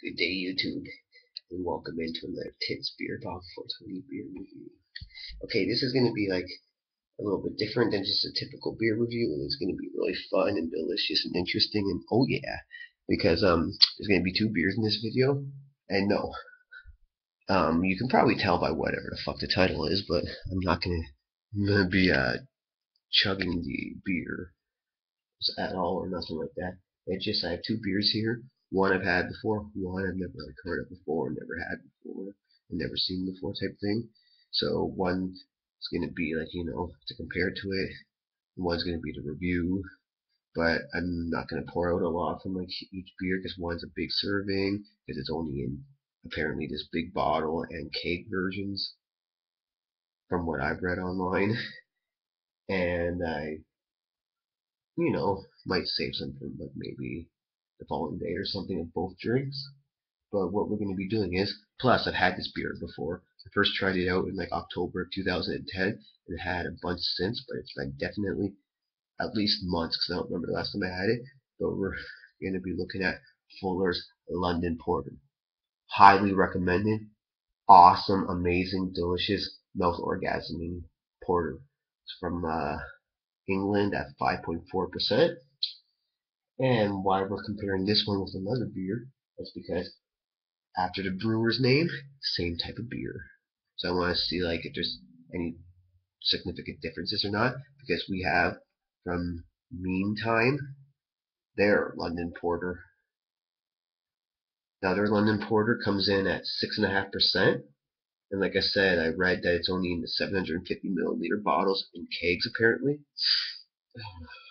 Good day, YouTube, and welcome into another Tits Beer Dog 420 beer review. Okay, this is going to be like a little bit different than just a typical beer review, and it's going to be really fun and delicious and interesting. And oh yeah, because there's going to be two beers in this video, and no, you can probably tell by whatever the fuck the title is, but I'm gonna be chugging the beer at all or nothing like that. It's just I have two beers here. One I've had before, one I've never like heard of before, never had before, and never seen before type thing. So one is gonna be like to compare to it. And one's gonna be the review, but I'm not gonna pour out a lot from like each beer because one's a big serving because it's only in apparently this big bottle and keg versions from what I've read online, and I might save some for like maybe the following day or something of both drinks. But what we're going to be doing is, plus I've had this beer before. I first tried it out in like October of 2010 and had a bunch since, but it's been definitely at least months because I don't remember the last time I had it. But we're going to be looking at Fuller's London Porter. Highly recommended. Awesome, amazing, delicious, mouth orgasming porter. It's from England at 5.4%. And why we're comparing this one with another beer is because after the brewer's name, same type of beer. So I want to see like if there's any significant differences or not, because we have from MeanTime their London Porter. Now their London Porter comes in at 6.5%, and like I said, I read that it's only in the 750 milliliter bottles in kegs apparently.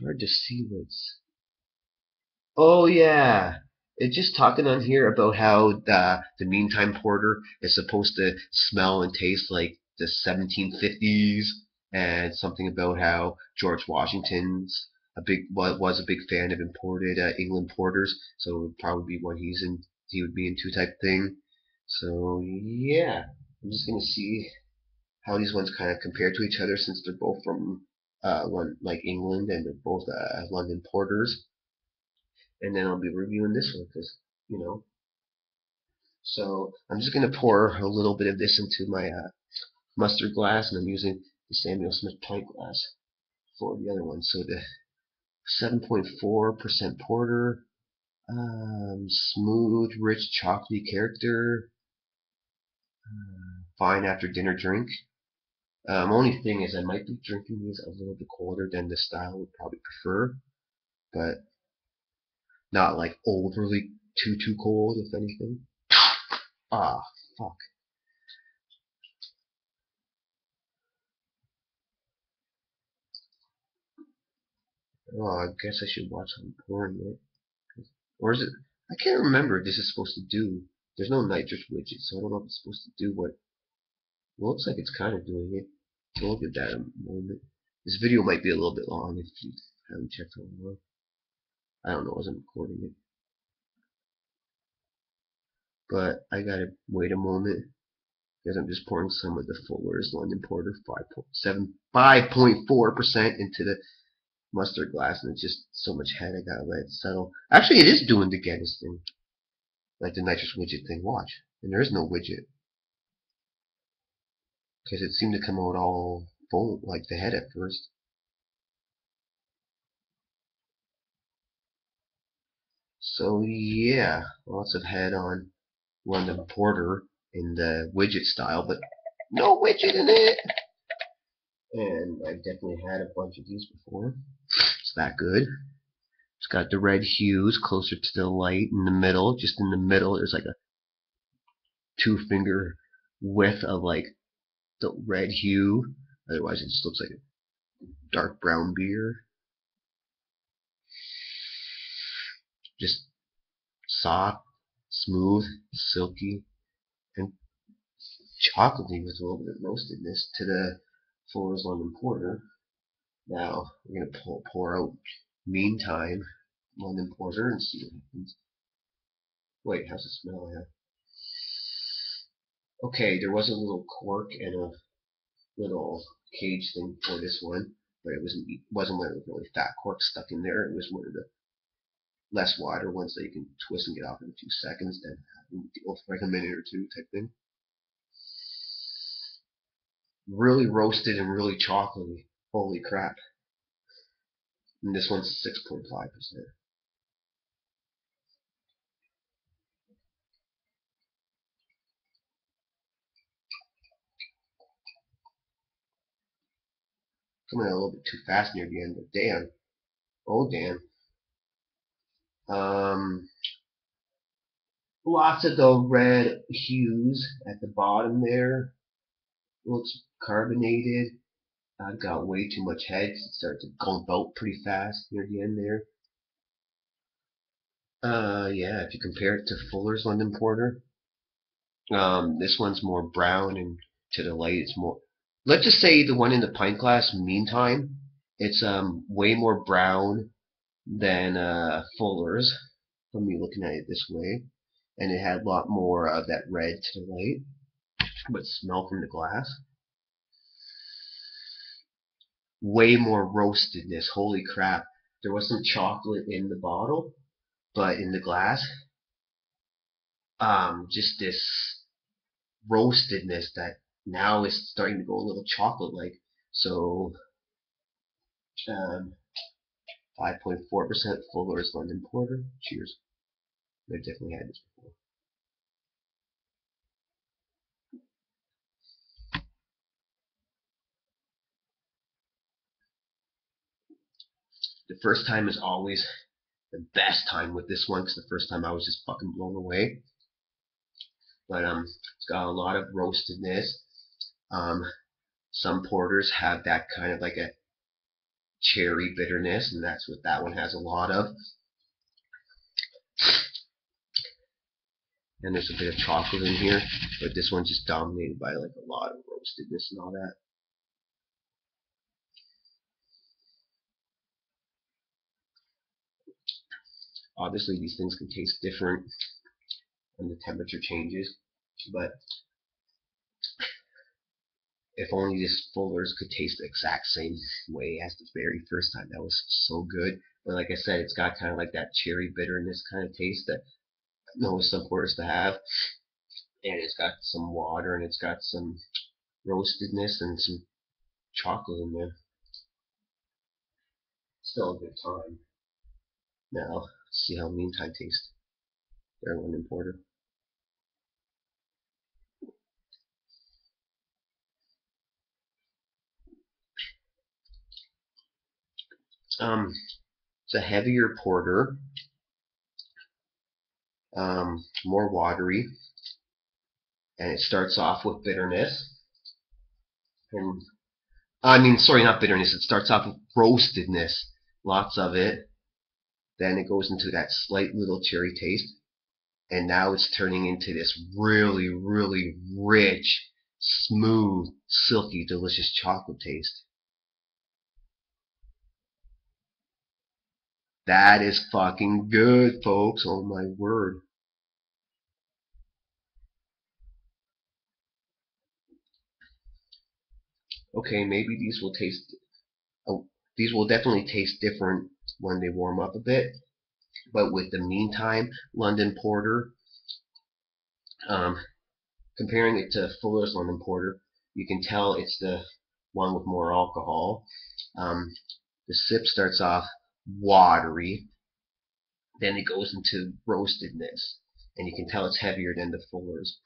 Hard to see what's. Oh yeah, it's just talking on here about how the Meantime Porter is supposed to smell and taste like the 1750s, and something about how George Washington's a big was a big fan of imported England porters, so it would probably be what he would be into type thing. So yeah, I'm just gonna see how these ones kind of compare to each other since they're both from one like England and they're both London porters, and then I'll be reviewing this one because you know. So I'm just gonna pour a little bit of this into my mustard glass, and I'm using the Samuel Smith pint glass for the other one. So the 7.4% porter, smooth, rich, chocolatey character, fine after dinner drink. Only thing is, I might be drinking these a little bit colder than the style would probably prefer, but not like overly too cold, if anything. Ah, fuck. Oh, I guess I should watch on pouring it. Or is it? I can't remember if this is supposed to do. There's no nitrous widget, so I don't know if it's supposed to do what. It looks like it's kind of doing it. We'll look at that in a moment. This video might be a little bit long if you haven't checked it out. I don't know as I'm recording it. But I gotta wait a moment because I'm just pouring some of the Fuller's London Porter 5.4% into the mustard glass, and it's just so much head. I gotta let it settle. Actually, it is doing the Guinness thing, like the nitrous widget thing. Watch, and there is no widget because it seemed to come out all full, like the head at first. So yeah, lots of head on London Porter in the widget style, but no widget in it. And I've definitely had a bunch of these before. It's that good. It's got the red hues closer to the light in the middle. Just in the middle, there's like a two-finger width of like the red hue. Otherwise, it just looks like a dark brown beer. Just soft, smooth, silky, and chocolatey with a little bit of roastedness to the Fuller's London Porter. Now we're gonna pour out MeanTime London Porter and see what happens. Wait, how's it smell? Yeah. Okay, there was a little cork and a little cage thing for this one, but it wasn't one of the really fat corks stuck in there. It was one of the less water ones that you can twist and get off in a few seconds than having to go for like a minute or two type thing. Really roasted and really chocolatey. Holy crap. And this one's 6.5%. Coming out a little bit too fast near the end, but damn. Oh damn. Lots of the red hues at the bottom there. Looks carbonated. I've got way too much head. It starts to clump out pretty fast near the end there. Yeah, if you compare it to Fuller's London Porter, this one's more brown and to the light it's more. Let's just say the one in the pint glass, MeanTime, it's way more brown than Fuller's from me looking at it this way, and it had a lot more of that red to the light, but smell from the glass. Way more roastedness. Holy crap! There was some chocolate in the bottle, but in the glass, just this roastedness that now is starting to go a little chocolate-like. So, 5.4% Fuller's London Porter. Cheers. I've definitely had this before. The first time is always the best time with this one because the first time I was just fucking blown away. But it's got a lot of roastedness. Um, some porters have that kind of like a cherry bitterness, and that's what that one has a lot of. And there's a bit of chocolate in here, but this one's just dominated by like a lot of roastedness and all that. Obviously, these things can taste different when the temperature changes, but if only this Fuller's could taste the exact same way as the very first time. That was so good. But like I said, it's got kind of like that cherry bitterness kind of taste that I know some porters to have. And it's got some water and it's got some roastedness and some chocolate in there. Still a good time. Now, let's see how MeanTime tastes. Their London Porter. It's a heavier porter, more watery, and it starts off with bitterness. And sorry, not bitterness. It starts off with roastedness, lots of it. Then it goes into that slight little cherry taste, and now it's turning into this really, really rich, smooth, silky, delicious chocolate taste. That is fucking good, folks. Oh my word. Okay, maybe these will taste. Oh, these will definitely taste different when they warm up a bit. But with the MeanTime London Porter, um, comparing it to Fuller's London Porter, you can tell it's the one with more alcohol. Um, the sip starts off watery, then it goes into roastedness, and you can tell it's heavier than the Fuller's.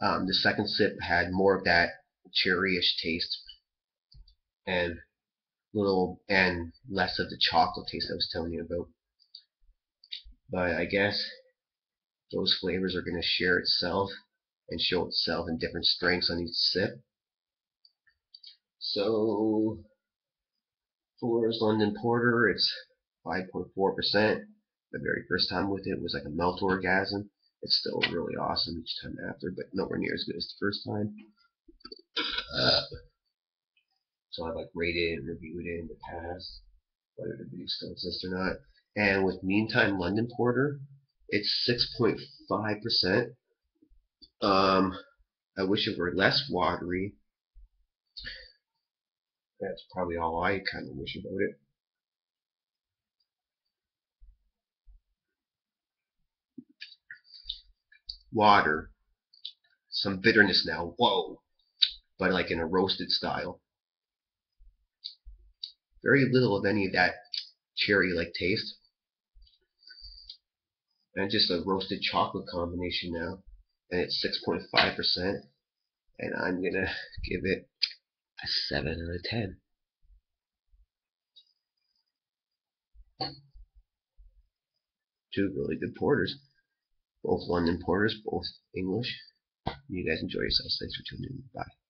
The second sip had more of that cherryish taste and less of the chocolate taste I was telling you about. But I guess those flavors are going to share itself and show itself in different strengths on each sip. So, Fuller's London Porter, it's 5.4%. The very first time with it was like a melt orgasm. It's still really awesome each time after, but nowhere near as good as the first time. So I've like rated and reviewed it in the past, whether the video still exists or not. And with MeanTime London Porter, it's 6.5%. I wish it were less watery. That's probably all I kind of wish about it. water, some bitterness now. Whoa! But like in a roasted style. Very little of any of that cherry-like taste. And just a roasted chocolate combination now. And it's 6.5%. And I'm going to give it a 7 out of 10. Two really good porters. Both London porters, both English. You guys enjoy yourselves. Thanks for tuning in. Bye.